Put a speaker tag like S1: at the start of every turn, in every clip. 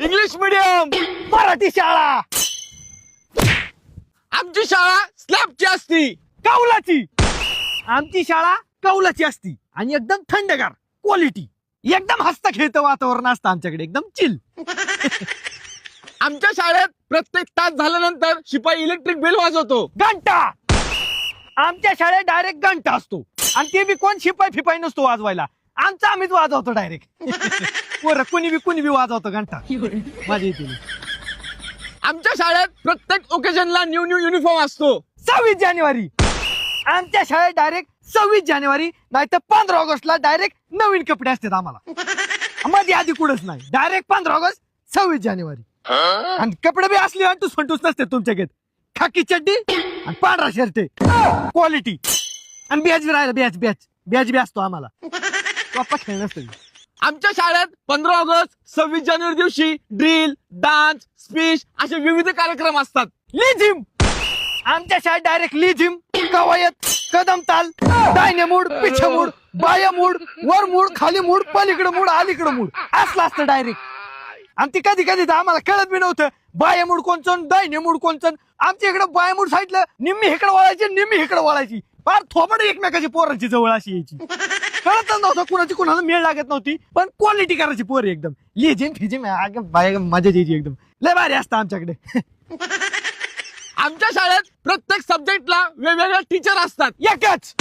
S1: English medium,
S2: Marathi शाळा,
S1: आमची शाळा स्लॅबची असती.
S2: कौलाची. आमची शाळा कौलाची असती आणि एकदम थंडगार क्वालिटी. एकदम हसता खेळतं वातावरण असतं आमच्याकडे, एकदम चिल.
S1: आमच्या शाळेत प्रत्येक तास झाल्यानंतर शिपाई इलेक्ट्रिक बेल वाजवतो.
S2: घंटा. आमच्या शाळेत डायरेक्ट घंटा असतो आणि ते बी कोण शिपाई फिपाई नसतो वाजवायला, आमचा आम्हीच वाजवतो डायरेक्ट. बरं, कुणी बी वाजवतो घंटा. माझ्या इथे
S1: आमच्या शाळेत प्रत्येक ओकेजनला न्यू युनिफॉर्म असतो.
S2: 26 जानेवारी. आमच्या शाळेत डायरेक्ट 26 जानेवारी नाही तर 15 ऑगस्टला डायरेक्ट नवीन कपडे असतात आम्हाला. मध्ये आधी कुठंच नाही, डायरेक्ट 15 ऑगस्ट 26 जानेवारी. आणि कपडे बी असले अंटूस फंटूस नसते तुमच्याकडे. खाकी चड्डी आणि पांढरा शर्ट क्वालिटी. आणि बॅच बी राहिला, बॅच बी असतो आम्हाला. पप्पा खेळ नसतो.
S1: आमच्या शाळेत 15 ऑगस्ट 26 जानेवारी दिवशी ड्रिल, डान्स, स्पीच असे विविध कार्यक्रम असतात.
S2: लिजिम. आमच्या शाळेत डायरेक्ट लिजिम, कवायत, कदम ताल, दाहिने मूड, पिछे मूड, बाया मूड, वर मूड, खाली मूड, पलीकडे मूड, अलीकडे मूड असलं असतं डायरेक्ट. आणि ती कधी तर आम्हाला कळत बी नव्हतं बाया मूड कोणचं दाहिने मूड कोणचं. आमच्या इकडे बाया मूड साईडला निम्मी इकडे वळायची, निम्मी इकडे वळायची. फार थोबड एकमेकाची पोरांची जवळ अशी यायची. कळतच नव्हतं कुणाची कुणाला मेळ लागत नव्हती, पण क्वालिटी करायची पोर एकदम. लिजिम फिजिम बाया मजा यायची एकदम. लय भारी असतं आमच्याकडे.
S1: आमच्या शाळेत प्रत्येक सब्जेक्टला वेगवेगळे टीचर असतात.
S2: एकच.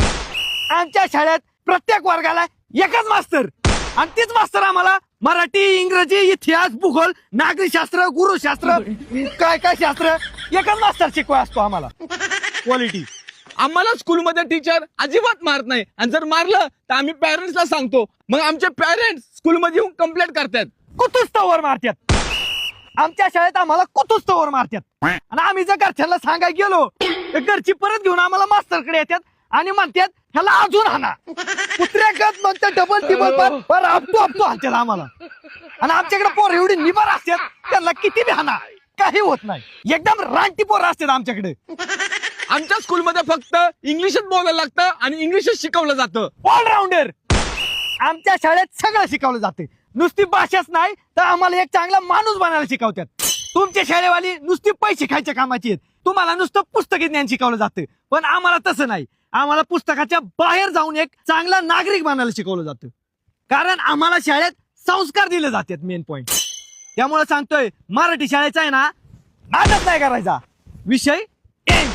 S2: आमच्या शाळेत प्रत्येक वर्गाला एकच मास्तर आणि तीच मास्तर आम्हाला मराठी, इंग्रजी, इतिहास, भूगोल, नागरिकशास्त्र, गुरुशास्त्र, काय शास्त्र एकच मास्तर शिकवाय असतो आम्हाला. क्वालिटी.
S1: आम्हाला स्कूलमध्ये टीचर अजिबात मारत नाही आणि जर मारलं तर आम्ही पॅरेंट्सला सांगतो. मग आमचे पॅरेंट्स स्कूलमध्ये येऊन कंप्लेंट करतात.
S2: कुतुस्तवर मारतात. आमच्या शाळेत आम्हाला कुतुस्तवर मारतात. आणि आम्ही जर घरच्यांना सांगायला गेलो तर घरची परत घेऊन आम्हाला मास्तरकडे येतात आणि म्हणतात ह्याला अजून हाना. कुत्र्यागत मग ते डबल टिबल पर आपतो हाणतात आम्हाला. आणि आमच्याकडे पोर एवढी निबार असतात, त्यांना किती बी हाना काही होत नाही. एकदम रानटी पोरं असतात आमच्याकडे.
S1: आमच्या स्कूलमध्ये फक्त इंग्लिशच बोलायला लागतं आणि इंग्लिशच शिकवलं जातं.
S2: ऑलराऊंडर. आमच्या शाळेत सगळं शिकवलं जाते. नुसती भाषाच नाही तर आम्हाला एक चांगला माणूस बनायला शिकवतात. तुमच्या शाळेवाली नुसती पैसे खायच्या कामाची आहेत. तुम्हाला नुसतं पुस्तकी ज्ञान शिकवलं जातं, पण आम्हाला तसं नाही. आम्हाला पुस्तकाच्या बाहेर जाऊन एक चांगला नागरिक बनायला शिकवलं जातं. कारण आम्हाला शाळेत संस्कार दिले जातात. Main point. त्यामुळे सांगतोय मराठी शाळेचा आहे ना, नाटक नाही करायचा. विषय एंड.